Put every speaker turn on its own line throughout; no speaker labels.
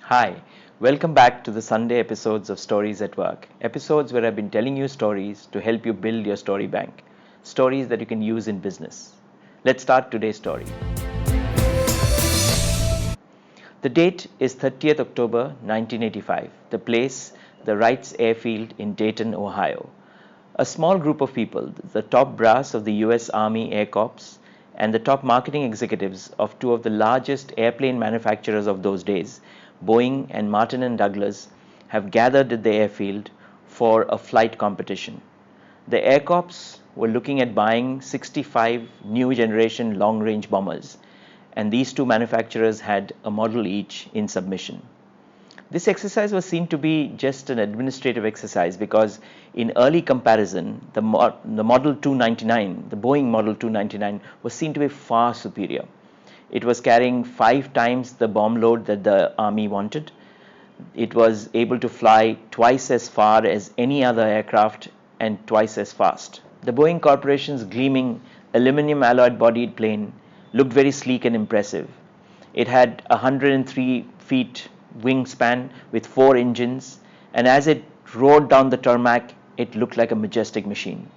Hi, welcome back to the Sunday episodes of Stories at Work. Episodes where I've been telling you stories to help you build your story bank. Stories that you can use in business. Let's start today's story. The date is 30th October 1985. The place, the Wright Air Field in Dayton, Ohio. A small group of people, the top brass of the US Army Air Corps and the top marketing executives of two of the largest airplane manufacturers of those days, Boeing and Martin and Douglas, have gathered at the airfield for a flight competition. The Air Corps were looking at buying 65 new generation long-range bombers, and these two manufacturers had a model each in submission. This exercise was seen to be just an administrative exercise because in early comparison, the Model 299, the Boeing Model 299 was seen to be far superior. It was carrying 5 times the bomb load that the Army wanted. It was able to fly twice as far as any other aircraft and twice as fast. The Boeing Corporation's gleaming aluminum alloyed bodied plane looked very sleek and impressive. It had 103 feet wingspan with 4 engines, and as it roared down the tarmac, it looked like a majestic machine.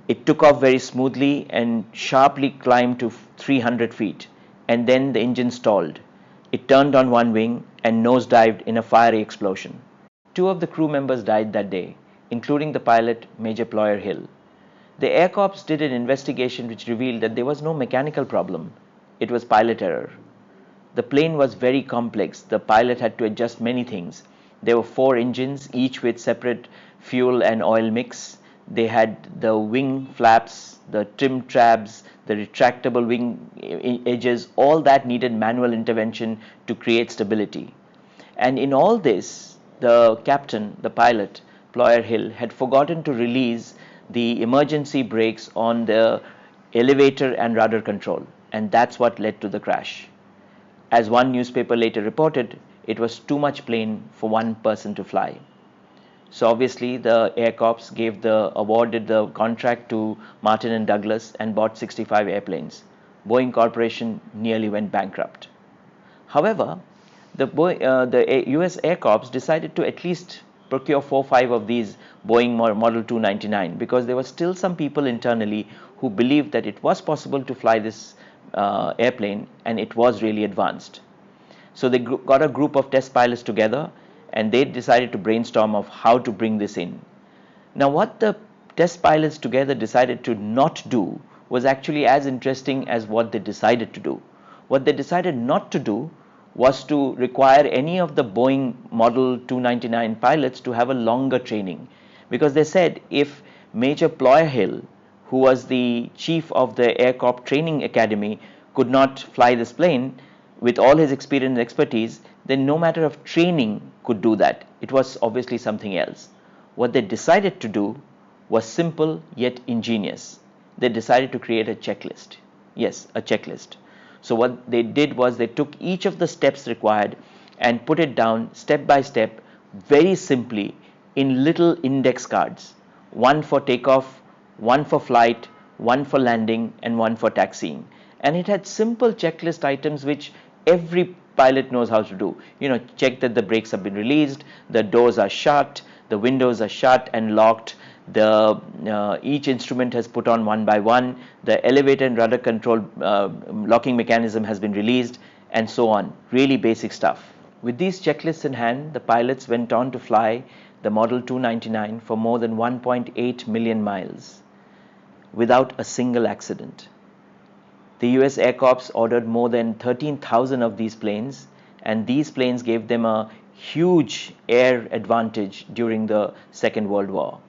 It took off very smoothly and sharply climbed to 300 feet, and then the engine stalled. It turned on one wing and nosedived in a fiery explosion. 2 of the crew members died that day, including the pilot, Major Ployer Hill. The Air Corps did an investigation which revealed that there was no mechanical problem. It was pilot error. The plane was very complex. The pilot had to adjust many things. There were 4 engines, each with separate fuel and oil mix. They had the wing flaps, the trim tabs, the retractable wing edges. All that needed manual intervention to create stability. And in all this, the captain, the pilot, Ployer Hill, had forgotten to release the emergency brakes on the elevator and rudder control. And that's what led to the crash. As one newspaper later reported, it was too much plane for one person to fly. So obviously the Air Corps awarded the contract to Martin and Douglas and bought 65 airplanes. Boeing Corporation nearly went bankrupt. However, the US Air Corps decided to at least procure 4 or 5 of these Boeing Model 299 because there were still some people internally who believed that it was possible to fly this airplane and it was really advanced. So they got a group of test pilots together and they decided to brainstorm of how to bring this in. Now what the test pilots together decided to not do was actually as interesting as what they decided to do. What they decided not to do was to require any of the Boeing Model 299 pilots to have a longer training, because they said if Major Ployer Hill, who was the chief of the Air Corps Training Academy, could not fly this plane with all his experience and expertise, then no matter of training could do that. It was obviously something else. What they decided to do was simple yet ingenious. They decided to create a checklist. Yes, a checklist. So what they did was they took each of the steps required and put it down step by step, very simply, in little index cards. One for takeoff, one for flight, one for landing, and one for taxiing. And it had simple checklist items which every pilot knows how to do. Check that the brakes have been released, the doors are shut, the windows are shut and locked, each instrument has put on one by one, the elevator and rudder control locking mechanism has been released, and so on. Really basic stuff. With these checklists in hand, the pilots went on to fly the Model 299 for more than 1.8 million miles without a single accident. The US Air Corps ordered more than 13,000 of these planes, and these planes gave them a huge air advantage during the Second World War.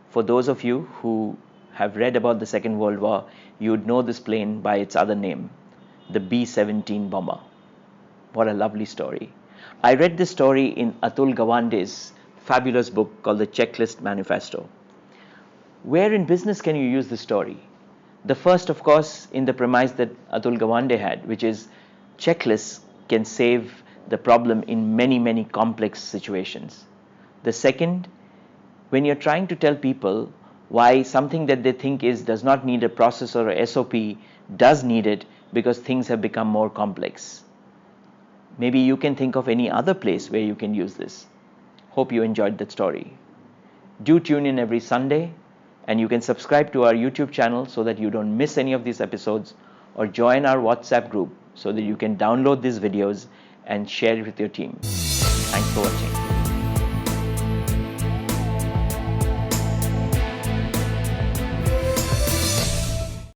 For those of you who have read about the Second World War, you would know this plane by its other name, the B-17 bomber. What a lovely story. I read this story in Atul Gawande's fabulous book called The Checklist Manifesto. Where in business can you use this story? The first, of course, in the premise that Atul Gawande had, which is checklists can save the problem in many, many complex situations. The second, when you're trying to tell people why something that they think does not need a process or a SOP does need it because things have become more complex. Maybe you can think of any other place where you can use this. Hope you enjoyed that story. Do tune in every Sunday, and you can subscribe to our YouTube channel so that you don't miss any of these episodes, or join our WhatsApp group so that you can download these videos and share it with your team. Thanks for watching.